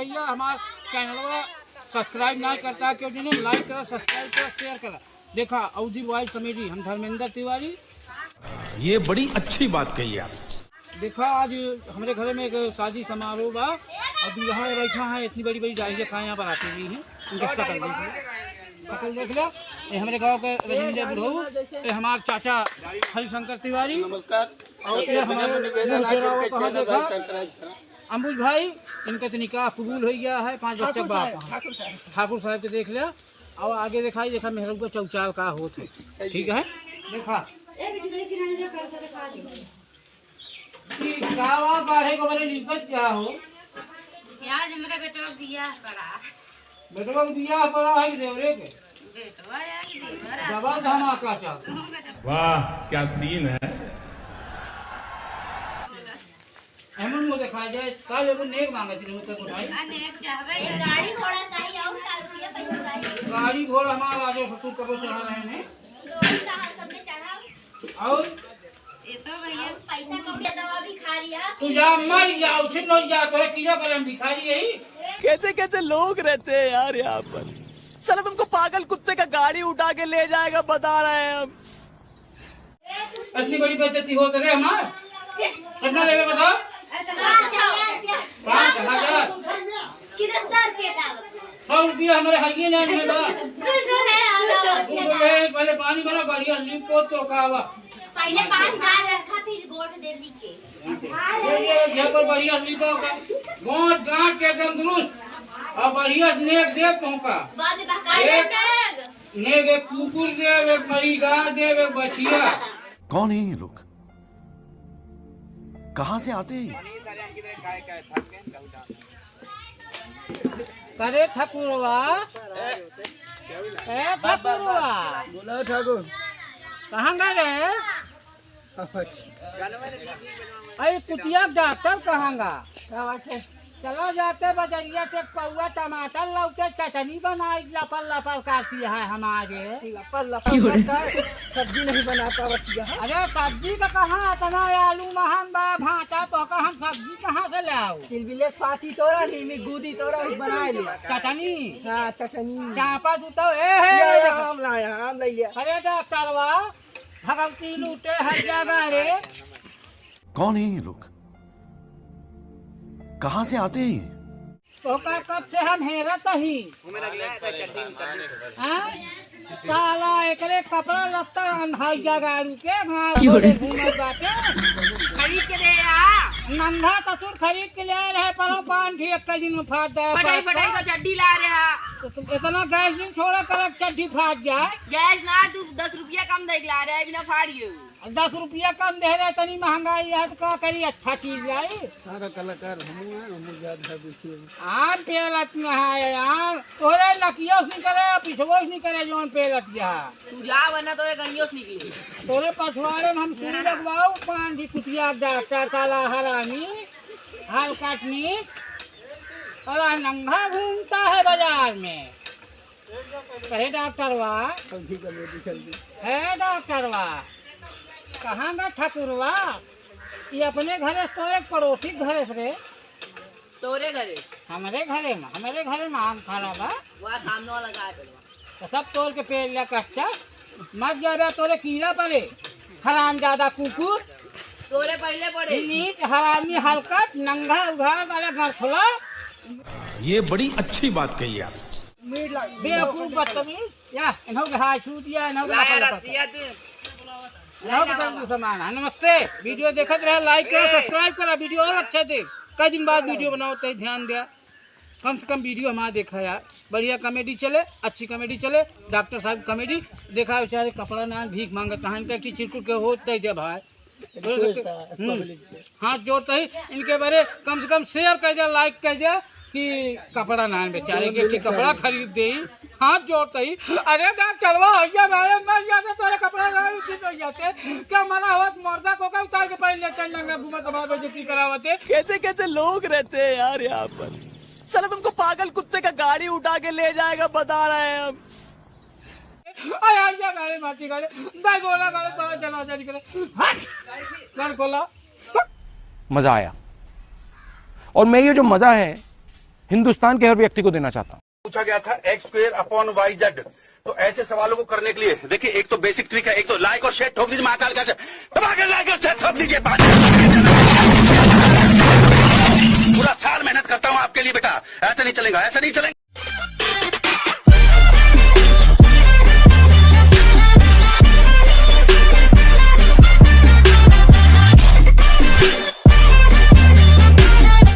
रुपया हमारे channel subscribe ना करता क्यों जिन्हें लाइक करा, सब्सक्राइब करा, शेयर करा। देखा अवधी बॉयज कॉमेडी, हम धर्मेंद्र तिवारी। ये बड़ी अच्छी बात कही आप। देखा आज हमारे घर में एक शादी समारोह बा और दूल्हा बैठा है, इतनी बड़ी बड़ी डायरी खाए यहाँ पर आती हुई हैं। उनके शकल देख लिया। ये हमारे गांव के रजिंदर बुढ़ऊ, ये हमारे चाचा हरिशंकर तिवारी, नमस्कार। और ये हमारे अम्बुज भाई, इनका तो निकाह कबूल हो गया है, 5 बच्चे बाप ठाकुर साहब के देख लिया। और आगे दिखाई देखा मेहरू का चौचाल का होत है, ठीक है। देखा काढ़े को बड़े लिपट क्या हो आज मेरा बेटा बियाह करा, बेटवा का बियाह पड़ा है देवरे के बेटवा यार देवरा दबा धमाका चल। वाह क्या सीन है। एमन मुझे दिखाई जाए कल एगो नेक मांगे थी मुझसे तो भाई अनेक चाहबे गाड़ी घोड़ा चाहिए और का रुपया पैसा चाहिए। गाड़ी घोड़ा हमारा आगे ससुर कब चढ़ा रहे हैं लोग कहां सबने चढ़ा और ये तो भैया पैसा कौड़िया दवा भी खा लिया। तू जा मर जा उछल न जा, तोरे कीड़ा करम भिखारी यही। कैसे कैसे लोग रहते हैं यार यहाँ पर। साला तुमको पागल कुत्ते का गाड़ी उठा के ले जाएगा बता रहे हैं हम। इतनी बड़ी बेइज्जती हो तेरे हमार कितना लेवे बताओ। 5,000 किधर सर पेटा 100 रुपया हमारे हइये ना मिला। पहले पानी भरा बढ़िया लिपो तो कावा पहले 5,000 रखा फिर गोट दे दी के ये पर बढ़िया लिपो का गोट गांठ के एकदम दुरुस्त और बढ़िया नेक दे पहुंका बाद में बकाया नेक एक कुकुर दे, एक मरी गाय दे, एक बछिया। कौन है ये लोग, कहाँ से आते हैं? करे ठाकुरवा ए ठाकुरवा बोला ठाकुर कहाँ गए? अरे कुतिया डॉक्टर कहाँ गा? चलो जाते बजरिया से पौवा टमाटर लौके चटनी बनाई लपल लपल काटती है हमारे लपल लपल सब्जी नहीं बना पाती है। अरे सब्जी का कहाँ इतना आलू महंग बा भाटा तो का हम सब्जी कहाँ से ले आओ? चिलबिले पाती तोड़ा नीमी गुदी तोड़ा बना लिया चटनी। हाँ चटनी चापा जुतो ए आम लाया, आम ले लिया। अरे डॉक्टरवा भगवती लूटे हर जगह रे। कौन है ये लोग, कहाँ से आते हैं? तो का कब से हम हेरत ही साला एकरे कपड़ा लत्ता हर जगह रुके घूमत बाटे खरीद के दे आ नंधा कसूर खरीद के ले रहे परो पान भी एक दिन में फाट जाए। फटाई फटाई का चड्डी ला रहा तो तुम इतना गैस दिन छोड़ा कर चड्डी फाट जाए। गैस ना तू 10 रुपया कम देख ला रहा है बिना फाड़ियो। 10 रुपया कम दे रहे तनी महंगाई है तो क्या करी अच्छा चीज लाई। सारा कलाकार आम पेलत में है यार तोरे लकियो नहीं करे पिछवो नहीं करे जो पेलत गया तू जा वरना तोरे गणियों से निकली। तोरे पछवाड़े में हम सुई लगवाओ पान भी कुटिया डॉक्टर काला हरामी हाल काटनी और नंगा घूमता है बाजार में। कहे डॉक्टरवा है डॉक्टरवा कहाँ गा ठाकुरवा? ये अपने घरे तो एक पड़ोसी घरे से तोरे घरे हमारे घरे में आम खाला बा वहाँ सामने वाला गाय तो सब तोड़ के पेड़ लिया कच्चा मत जा तोरे कीड़ा पड़े हराम ज्यादा कुकुर तोरे पहले पड़े नीच हरामी हलकट नंगा उघाड़ वाला घर खुला। ये बड़ी अच्छी बात कही आप। बेवकूफ बदतमीज या इन्हों के हाथ छूट दिया इन्हों के सामान। नमस्ते वीडियो देखते रहे, लाइक करो सब्सक्राइब करा, वीडियो और अच्छा देख। कई दिन बाद वीडियो बनाओ तो ध्यान दिया, कम से कम वीडियो हमारा देखा यार। बढ़िया कॉमेडी चले, अच्छी कॉमेडी चले। डॉक्टर साहब कॉमेडी देखा बेचारे कपड़ा ना भीख मांगता है इनका चिरकुट के होते जब भाई हाथ जोड़ते ही इनके बारे कम से कम शेयर कर दिया, लाइक कर दिया कि कपड़ा ना बेचारे के कपड़ा खरीद दे हाथ जोड़ते ही। अरे डॉक्टरवा मर जाते तोरे कपड़ा हो जाते क्या मना हुआ मुर्दा को का उतार के पहन लेते नंगा घूमत हमारे बेइज्जती करावते। कैसे कैसे लोग रहते हैं यार यहाँ पर। साला तुमको पागल कुत्ते का गाड़ी उठा के ले जाएगा बता रहे हैं हम। गाड़ी मारती गाड़ी गोला गाड़ी तो चला निकले खोला। मजा आया और मैं ये जो मजा है हिंदुस्तान के हर व्यक्ति को देना चाहता हूँ। पूछा गया था x²/y/z। तो ऐसे सवालों को करने के लिए देखिए, एक तो बेसिक ट्रिक है, एक तो लाइक और शेयर ठोक दीजिए महाकाल का, लाइक और शेयर ठोक दीजिए। पूरा साल मेहनत करता हूँ आपके लिए बेटा, ऐसा नहीं चलेगा, ऐसा नहीं चलेगा।